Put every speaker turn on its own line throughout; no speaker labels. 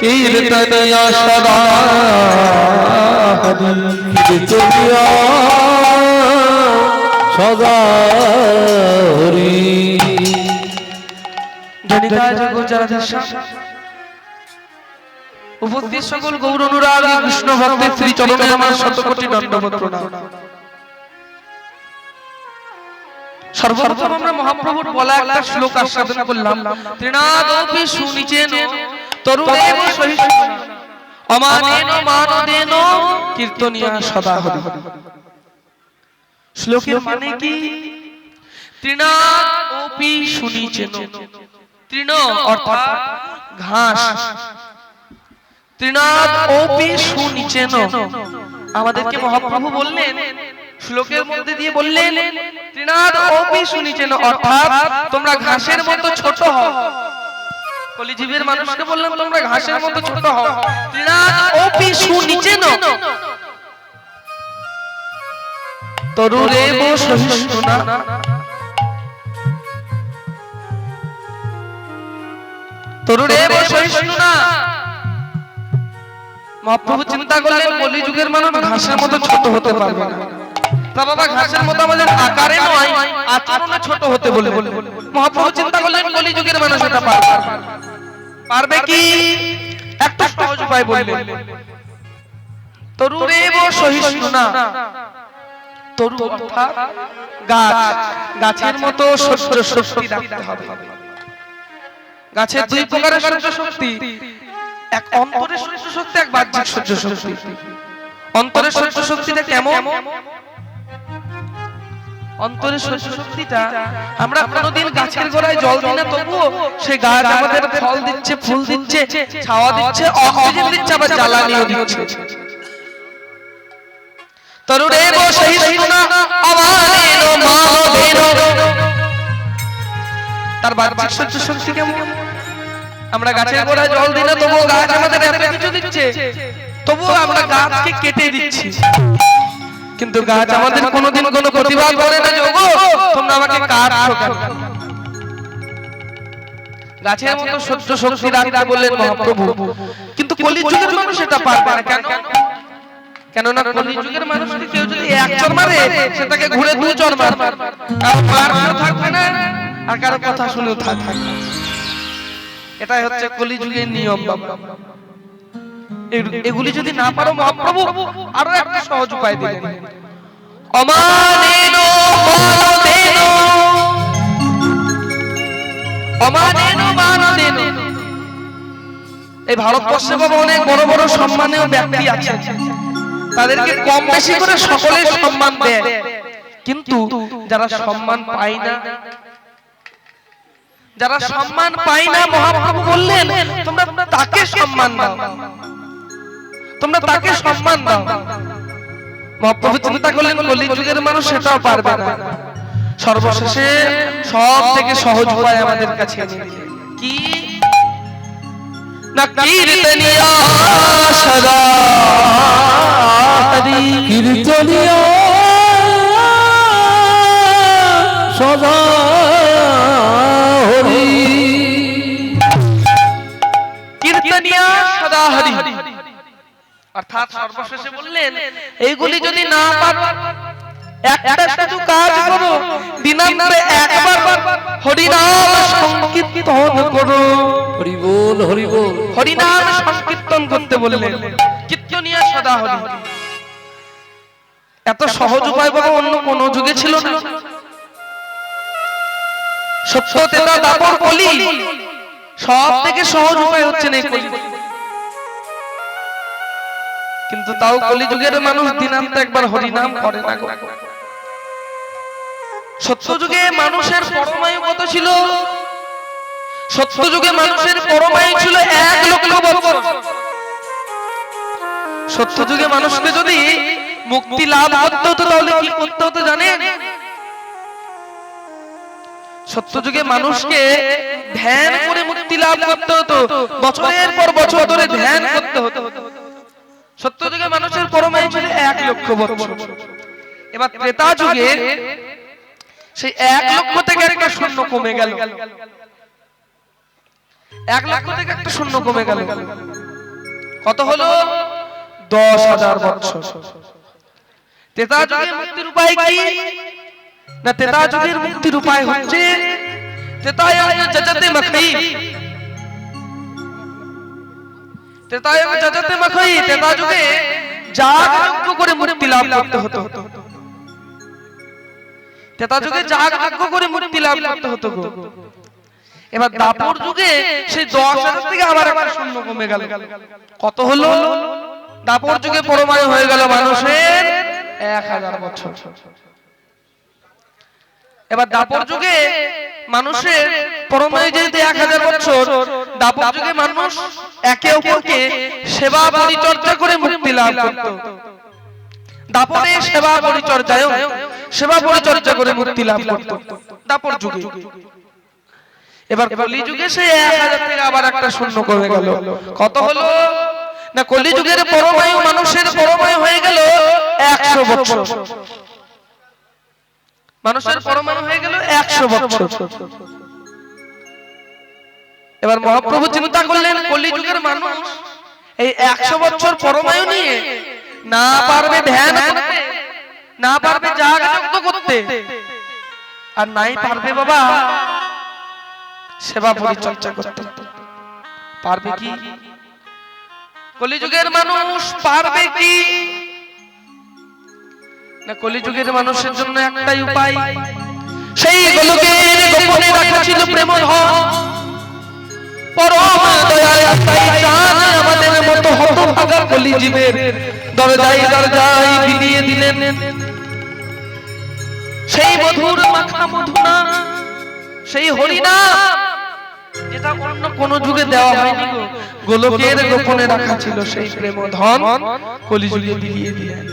कीर्तनिया सदा कीर्तनिया सदा हरि जनिता जगोचराधीशा उपस्थित सकल गौर अनुरागी कृष्ण भक्तेर श्री चरणे আমার শতকোটি দণ্ডবত প্রণাম। সর্বপ্রথম আমরা মহাপ্রভুর বলা একটা শ্লোক আস্বাদন করলাম। ত্রিনাদপি সুনিচেন তরুণেব সহিষ্ণু অমানেন মানদেন কীর্তনিয়া সদা হরি। শ্লোকের মানে কি? ত্রিনাদপি সুনিচেন, তৃণ অর্থাৎ ঘাস, ত্রিনাদপি সুনিচেন আমাদেরকে মহাপ্রভু বললেন, শ্লোকের মধ্যে দিয়ে বললেন ত্রিনাদপি সুনিচেন অর্থাৎ তোমরা ঘাসের মতো ছোট হও। কলিজীবের মানুষকে বললাম তোমরা ঘাসের মতো ছোট হও। ত্রিনাদপি সুনিচেন তরুরেব সহিষ্ণুনা, তরুরেব সহিষ্ণুনা। মহাপ্রভু চিন্তা করলেন কলিযুগের মানুষ ঘাসের মতো ছোট হতে পারবে না। তা বাবা ঘাসের মতো আমাদের আকারে নয় আচরণে ছোট হতে বলে মহাপ্রভু চিন্তা করলেন কলিযুগের মানুষ এটা পারবে কি? একটা সহজ উপায় বললেন, তরুরেব সহিষ্ণুনা। তরু অর্থাৎ গাছ, গাছের মতো সহ্য শক্তি রাখতে হবে। গাছের দুই প্রকারের সহ্য শক্তি, এক অন্তরের সহ্য শক্তি, এক বাহ্যিক সহ্য শক্তি। অন্তরের সহ্য শক্তিটা কেমন? অন্তরের সহ্য শক্তিটা আমরা কোনোদিন গাছের গোড়ায় জল দিই না, তবুও সেই গাছ আমাদের ফল দিচ্ছে, ফুল দিচ্ছে, ছাওয়া দিচ্ছে, অক্সিজেন দিচ্ছে, আবার জ্বালানিও দিচ্ছে। তরুরেব সহিষ্ণুনা অমানেন মানদেন, তার বাহ্যিক সহ্য শক্তি কেমন? আমরা গাছের গোড়ায় জল দিই না, তবুও গাছ আমাদের এত কিছু দিচ্ছে, তবুও আমরা গাছকে কেটে দিচ্ছি। কিন্তু গাছ আমাদের কোনোদিন কোনো প্রতিবাদ করে না যে ওগো তোমরা আমাকে কাটছো কেন। গাছের মতো সহ্য শক্তি রাখতে বললেন মহাপ্রভু। কিন্তু কলিযুগের মানুষ এটা পারবে না। কেন? কেননা কলিযুগের মানুষকে কেউ যদি এক চড় মারে সেটাকে ঘুরে দুই চড় মারবে, কারো মারও থাকবে না আর কারো কথা শুনেও থাকবে না। এটাই হচ্ছে কলিযুগের নিয়ম। এগুলি যদি না পারো মহাপ্রভু আরো একটা সহজ উপায় দিলেন, অমানেন মানদেন, অমানেন মানদেন এই ভারতবর্ষে বাবা অনেক বড় বড় সম্মানীয় ব্যক্তি আছে, তাদেরকে কম বেশি করে সকলে সম্মান দেয়, কিন্তু যারা সম্মান পায় না, যারা সম্মান পায় না, মহাপ্রভু বললেন তোমরা তাকে সম্মান দাও, তোমরা তাকে সম্মান দাও। মহাপ্রভু চিন্তা করলেন কলিযুগের মানুষ সেটাও পারবে না, সর্বশেষে সব থেকে সহজ উপায় আমাদের কাছে এনে দিলেন। কি না কীর্তনিয়া সদা হরি,
কীর্তনিয়া সদা হরি,
কীর্তনিয়া সদা হরি। অর্থাৎ সর্বশেষে বললেন এইগুলি যদি না পারো, একটা শুধু কাজ করো, দিনান্তে একবার হরিনাম সংকীর্তন করো।
হরি বল হরি বল,
হরিনাম সংকীর্তন করতে বললেন, কীর্তনিয়া সদা হরি। এত সহজ উপায় বাবা অন্য কোন যুগে ছিল না। সত্য তেতা দাপর কলি, সব থেকে সহজ উপায় হচ্ছে না কলি। কিন্তু তাও কলিযুগের মানুষ দিনান্তে একবার হরিনাম করে না। সত্য যুগে মানুষের পরমায়ু কত ছিল? সত্য যুগে মানুষের পরমায়ু ছিল 1 লক্ষ বছর। সত্য যুগে মানুষকে যদি মুক্তি লাভ করতে হতো তাহলে কি করতে হতো জানেন? সত্য যুগে মানুষকে ধ্যান করে মুক্তি লাভ করতে হতো, বছরের পর বছর ধরে ধ্যান করতে হতো। সত্য যুগে মানুষের পরমায়ু ছিল 1 লক্ষ বছর। এবার ত্রেতা যুগে সেই 1 লক্ষ থেকে একটা শূন্য কমে গেল, 1 লক্ষ থেকে একটা শূন্য কমে গেল। কত হলো? 10,000 বছর। ত্রেতা যুগের মুক্তির উপায় কি না? ত্রেতা যুগের মুক্তির উপায় হচ্ছে ত্রেতায়াং যজতে মখৈ। ত্রেতায়াং যজতে মখৈ, ত্রেতা যুগে যাগ যজ্ঞ করে মুক্তি লাভ করতে হতো। ত্রেতা যুগে যাগ যজ্ঞ করে মুক্তি লাভ করতে হতো। এবার দাপর যুগে সেই 10,000 থেকে আবার একটা শূন্য কমে গেল। কত হলো? দাপর যুগে পরমায়ু হয়ে গেল মানুষের 1,000 বছর। এবার দাপর যুগে মানুষের পরমায়ু যেহেতু 1,000 বছর, দাপর যুগে মানুষ একে অপরকে সেবা পরিচর্যা করে মুক্তি লাভ করত। দাপরে সেবা পরিচর্যা করে মুক্তি লাভ করত দাপর যুগে। এবার কলিযুগে সেই 1,000 থেকে আবার একটা শূন্য কমে গেল। কত হলো না? কলিযুগের পরমায়ু মানুষের পরমায়ু হয়ে গেল 100 বছর। মানুষের পরমায়ু হয়ে গেল 100 বছর। এবার মহাপ্রভু চিন্তা করলেন কলিযুগের মানুষ এই 100 বছর পরমায়ু নিয়ে না পারবে ধ্যান করতে, না পারবে যাগ যজ্ঞ করতে, আর নাই পারবে বাবা সেবা পরিচর্যা করতে। পারবে কি? কলিযুগের মানুষ পারবে কি না? কলিযুগের মানুষের জন্য একটাই উপায়, সেই গোলকের গোপনে রাখা ছিল প্রেম ধন। পরম দয়াল তাই চান আমাদের মতো হতভাগা কলিজীবের দরজায় দরজায় বিলিয়ে দিলেন সেই মধুর মাখা মধুনা, সেই হরিনাম, যেটা অন্য কোন যুগে দেওয়া হয়নি। গোলকের গোপনে রাখা ছিল সেই প্রেম ধন, কলিযুগে বিলিয়ে দিলেন।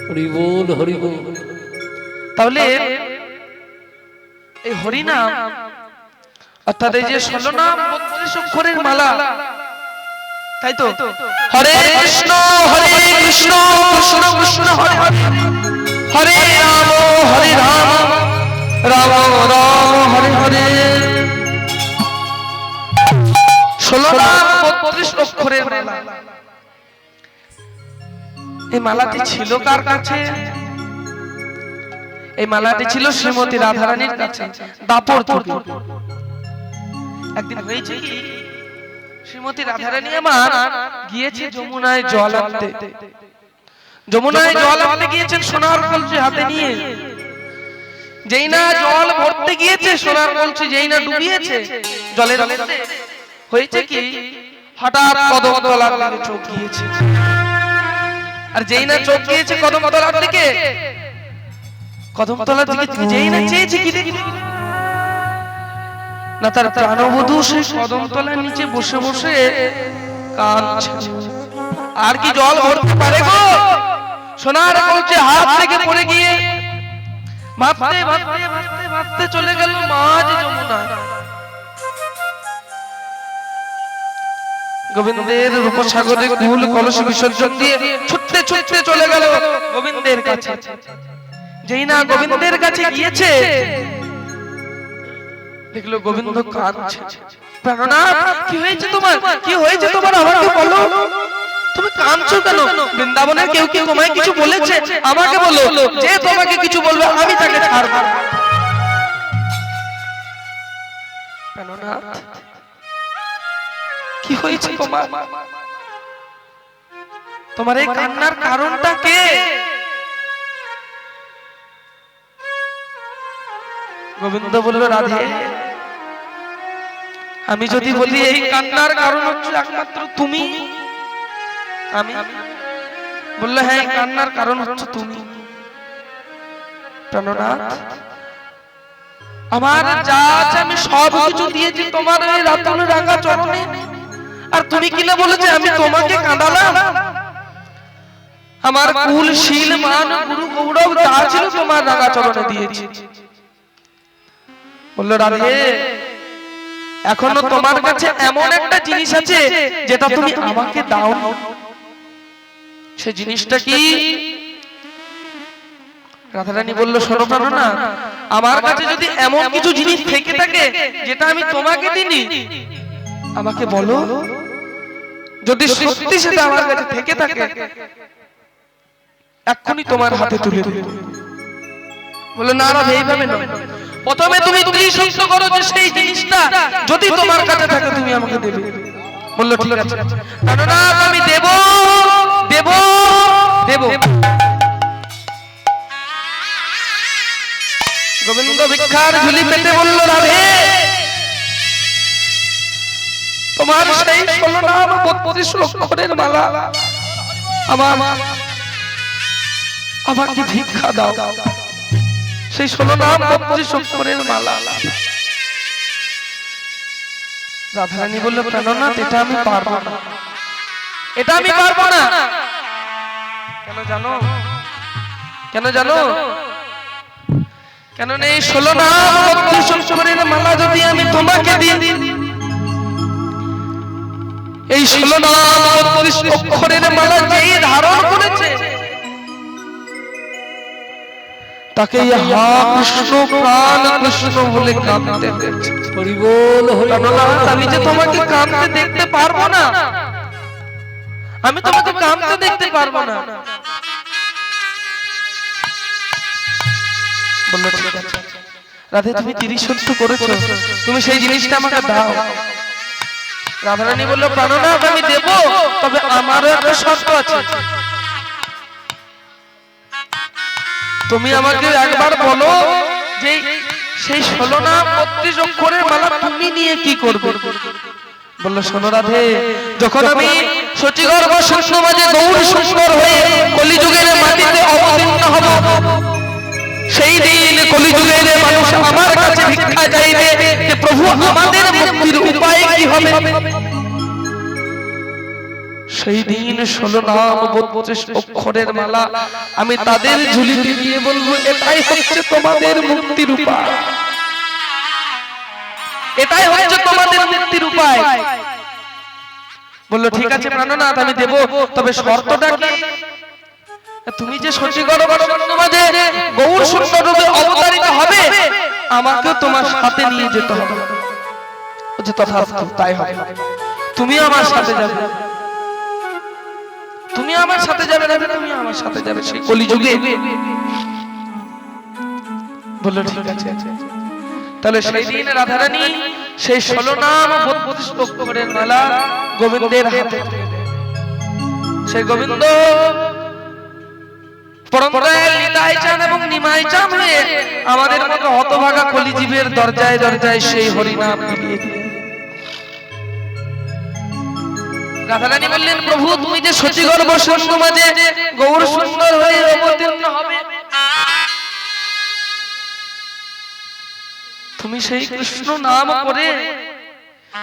হরি বল হরি বল।
তাহলে এই হরিনাম অর্থাৎ এই যে 16 নাম 32 অক্ষরের মালা, তাই তো? হরে কৃষ্ণ কৃষ্ণ কৃষ্ণ হরে হরে, হরে রাম রাম রাম হরে হরে। 16 নাম 32 অক্ষরের মালা। এই মালাটি ছিল কার কাছে? এই মালাটি ছিল শ্রীমতী রাধারানীর কাছে দাপর যুগে। একদিন হয়েছে কি, শ্রীমতী রাধারানী আমার গিয়েছে যমুনায় জল আনতে। যমুনায় জল আনতে গিয়েছেন সোনার কলসি হাতে নিয়ে। যেই না জল ভরতে গিয়েছে সোনার কলসি, যেই না ডুবিয়েছে জলের মধ্যে, হয়েছে কি হঠাৎ কদমতলার দিকে চোখ গিয়েছে। আর যেই না চোখ গিয়েছে কদমতলার দিকে, কদমতলার দিকে যেই না চেয়েছে কি দেখি না তার প্রাণবধূ সেই কদমতলার নিচে বসে বসে কাঁদছে। আর কি জল ভরতে পারে গো? সোনার কলসি হাত থেকে পড়ে গিয়ে ভাবতে ভাবতে ভাবতে ভাবতে চলে গেল মাঝ যমুনায়। গোবিন্দের রূপসাগরে কুল কলস বিসর্জন দিয়ে ছুটতে ছুটতে চলে গেল গোবিন্দের কাছে। যেই না গোবিন্দের কাছে গিয়েছে, দেখলো গোবিন্দ কাঁদছে। প্রাণনাথ, কি হয়েছে তোমার? কি হয়েছে তোমার? আমাকে বলো, তুমি কাঁদছো কেন? বৃন্দাবনের কেউ কি তোমায় কিছু বলেছে? আমাকে বলো, যে তোমাকে কিছু বলবে আমি তাকে ছাড়ব। প্রাণনাথ, কি হয়েছে তোমার? তোমার এই কান্নার কারণটা কে? গোবিন্দ বলল, রাধে, আমি যদি বলি এই কান্নার কারণ হচ্ছে একমাত্র তুমি, আমি বললো হ্যাঁ, এই কান্নার কারণ হচ্ছে তুমি। প্রাণনাথ, আমার যা আছে আমি সব কিছু দিয়েছি তোমার এই রাতুল রাঙা চরণে, আর তুমি কিনা বলেছে আমি তোমাকে কাঁদালাম? আমার কুল শীল মান গুরু গৌরব যা ছিল তোমার রাঙা চরণে দিয়েছি। বললো, রাধে, এখনো তোমার কাছে এমন একটা জিনিস আছে যেটা তুমি আমাকে দাও। সে জিনিসটা কি? রাধারানী বলল, শোনো প্রাণনাথ, আমার কাছে যদি এমন কিছু জিনিস থেকে থাকে যেটা আমি তোমাকে দিইনি, আমাকে বলো। যদি সত্যি সেটা আমার কাছে থেকে থাকে এক্ষুনি তোমার হাতে তুলে দেব। বললো, না রাধে, এইভাবে নয়, প্রথমে তুমি ত্রিসত্য করো যে সেই জিনিসটা যদি তোমার কাছে থাকে তুমি আমাকে দেবে। বললো, ঠিক আছে প্রাণনাথ, আমি দেব দেব দেব। গোবিন্দ ভিক্ষার ঝুলি পেতে বলল, রাধে, তোমার সেই 16 নাম 32 অক্ষরের মালা আমাকে ভিক্ষা দাও। সেই 16 নাম 32 অক্ষরের মালা। রাধারানী বলল, প্রাণনাথ, এটা আমি পারবো না, এটা আমি পারবো না। কেন জানো? কেন জানো? কেন এই 16 নাম 32 অক্ষরের মালা যদি আমি তোমাকে দিই, এই 16 নাম 32 অক্ষরের মালা যেই ধারণ করেছে তাকে হা কৃষ্ণ প্রাণ কৃষ্ণ বলে কাঁদতে হয়েছে।
হরি বল, হরি বল।
আমি যে তোমাকে কাঁদতে দেখতে পারবো না, আমি তোমাকে কাঁদতে দেখতে পারবো না। বললো, ঠিক আছে রাধে, তুমি 30 সত্য করেছো, তুমি সেই জিনিসটা আমাকে দাও। রাধারানী বলল, প্রাণনাথ, আমি দেব, তবে আমারও একটা শর্ত আছে। তুমি আমাকে একবার বলো যে সেই 16 নাম 32 অক্ষরের মালা তুমি নিয়ে কি করবে? বললো, শোনো রাধে, যখন আমি সচিগর্ভ সমাজে গৌর সুন্দর হয়ে কলিযুগের মাটিতে অবতীর্ণ হব, সেই দিন কলিযুগের মানুষ আমার কাছে ভিক্ষা চাইবে যে প্রভু আমাদের মুক্তির উপায় কি হবে। সেই দিন 16 নাম 32 অক্ষরের মালা আমি তাদের ঝুলিতে দিয়ে বলবো, এটাই হচ্ছে তোমাদের মুক্তির উপায়, এটাই হচ্ছে তোমাদের মুক্তির উপায়। বললো, ঠিক আছে প্রাণনাথ, আমি দেব, তবে শর্তটা কি? তুমি যে সচিগর্ভ সমাজে গৌর সুন্দর রূপে অবতারিত হবে, আমাকেও তোমার সাথে নিয়ে যেতে হবে। বলছে, তথাস্তু, তাই হবে, তুমি আমার সাথে যাবে, তুমি আমার সাথে যাবে, তুমি আমার সাথে যাবে সেই কলিযুগে। বললো, ঠিক আছে। তাহলে সেই দিন রাধারানী সেই 16 নাম 32 অক্ষরের মালা গোবিন্দের হাতে, সেই গোবিন্দ পরমদয়াল নিতাই চাঁদ এবং নিমাই চাঁদ হয়ে আমাদের মতো হতভাগা কলিজীবের দরজায় দরজায় সেই হরিনাম দিয়ে রাধারানী বললেন প্রভু তুমি যে সচিগর্ভ শূন্য মাঝে গৌর সুন্দর হয়ে অবতীর্ণ হবে, তুমি সেই কৃষ্ণ নাম করে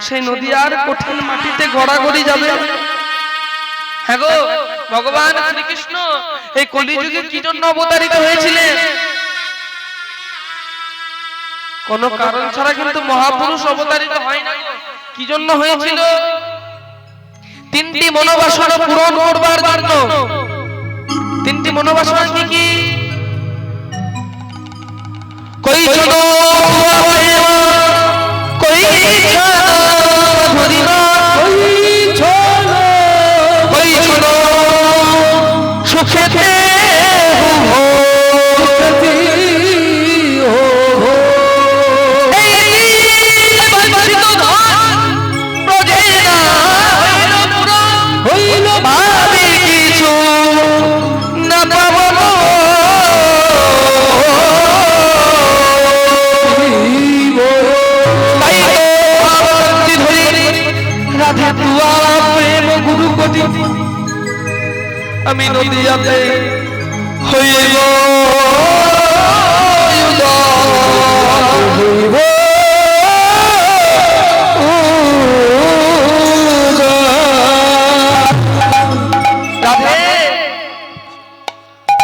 সেই নদীয়ার কঠিন মাটিতে গড়াগড়ি যাবে। হ্যাঁ গো, ভগবান শ্রীকৃষ্ণ এই কলিযুগে কি জন্য অবতারিত হয়েছিলেন? কোন কারণ ছাড়া কিন্তু মহাপুরুষ অবতারিত হয় না। কি জন্য হয়েছিল? তিনটি মনোবাসনা পূরণ করবার জন্য। তিনটি মনোবাসনা কি কি? কই ছোট কই ছোট সুখেতে আমি নদীয়াতে হইব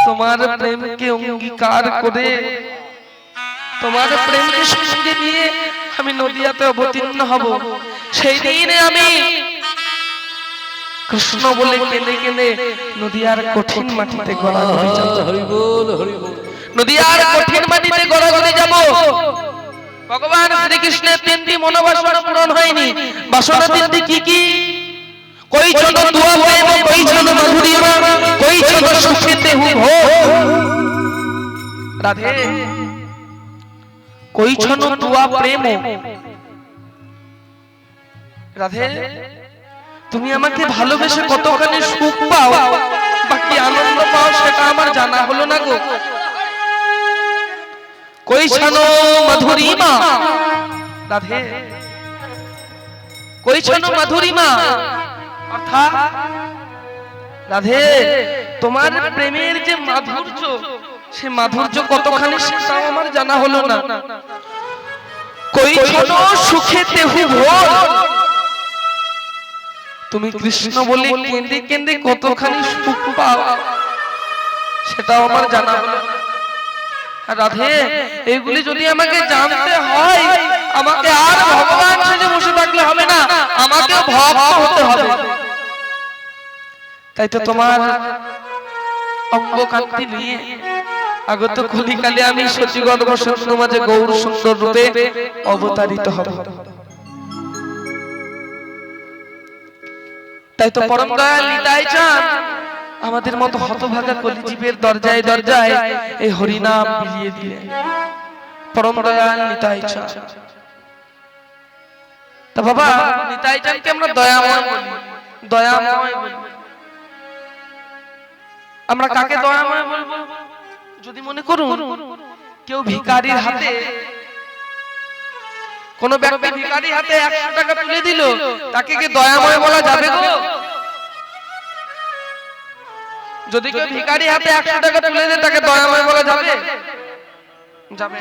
তোমার প্রেমকে অঙ্গীকার করে তোমার প্রেমকে সঙ্গে নিয়ে আমি নদীয়াতে অবতীর্ণ হব। সেই দিনে আমি কৃষ্ণ বলে কেঁদে কেঁদে নদীয়ার কঠিন মাটিতে গড়াগড়ি যাব। নদীয়ার কঠিন মাটিতে গড়াগড়ি যাব। ভগবান শ্রীকৃষ্ণের তিনটি মনোবাসনা পূরণ হয়নি। বাসনা তিনটি কি কি? কই ছোট দুয়া প্রেম, কই ছোট মধুরিমা, কই ছোট সুখেতে হু ভো। রাধে, কই ছোট দুয়া প্রেম। রাধে, তুমি আমাকে ভালোবেসে কতখানি সুখ পাও বাকি আনন্দ পাও সেটা আমার জানা হলো না গো। কই ছানো মধুরিমা। রাধে, কই ছানো মধুরিমা অর্থাৎ রাধে তোমার প্রেমের যে মাধুর্য সে মাধুর্য কতখানি সেটাও আমার জানা হলো না। কই ছানো সুখেতে হু ভোর। তুমি কৃষ্ণ বলে কেঁদে কেঁদে কতখানি সুখ পাও সেটাও আমার জানা হলো না। রাধে, এগুলি যদি আমাকে জানতে হয় আমাকে আর ভগবান সেজে বসে থাকলে হবে না, আমাকে ভক্ত হতে হবে। তাই তো তোমার অঙ্গকান্তি নিয়ে আগত কলিকালে আমি সচিগর্ভ শূন্য মাঝে গৌর সুন্দর রূপে অবতারিত হব। তাই তো পরম দয়াল নিতাই চাঁদ আমাদের মতো হতভাগা কলিজীবের দরজায় দরজায় এই হরিনাম বিলিয়ে দিলেন। পরম দয়াল নিতাই চাঁদ। তা বাবা, নিতাই চাঁদকে আমরা দয়াময় বলি, দয়াময় বলি। আমরা কাকে দয়াময় বলবো? যদি মনে করুন কেউ ভিখারির হাতে, কোন ব্যক্তি ভিখারির হাতে 100 টাকা তুলে দিল, তাকে কি দয়াময় বলা যাবে গো? যদি কেউ ভিখারি হাতে 100 টাকা তুলে দেয় তাকে দয়াময় বলা যাবে? যাবে।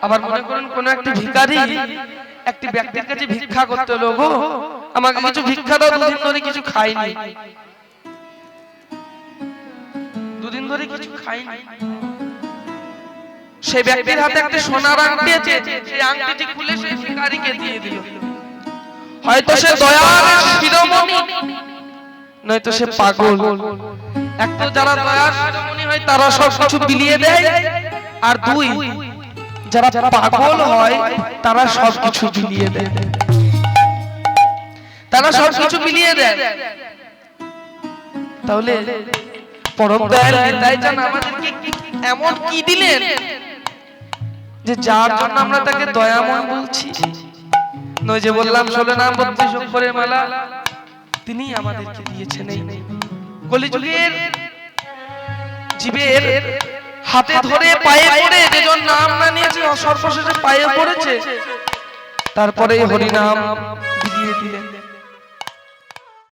আবার মনে করুন কোন একটি ভিখারি একটি ব্যক্তির কাছে ভিক্ষা করতে হলো, গো আমাকে কিছু ভিক্ষা দাও, দুদিন ধরে কিছু খাইনি, দুদিন ধরে কিছু খাইনি। সেই ব্যক্তির হাতে একটা সোনার আংটি আছে, সেই আংটিটি খুলে সেই ভিখারিকে দিয়ে দিল। হয়তো সে দয়ার শিরোমণি, নয়তো সে পাগল। এক তো যারা দয়ার শিরোমণি হয় তারা সব কিছু বিলিয়ে দেয়, আর দুই যারা পাগল হয় তারা সব কিছু বিলিয়ে দেয়, তারা সব কিছু বিলিয়ে দেয়। তাহলে পরম দয়াল নিতাই চাঁদ আমাদেরকে এমন কি দিলেন যে যার জন্য আমরা তাকে দয়াময় বলছি? নয় যে বললাম 16 নাম 32 অক্ষরের মালা তিনি আমাদেরকে দিয়েছেন। এই কলিযুগের জীবের হাতে ধরে পায়ে পড়ে যেজন নাম না নিয়েছে সর্বশেষে পায়ে পড়েছে, তারপরে হরি নাম বিলিয়ে দিলেন।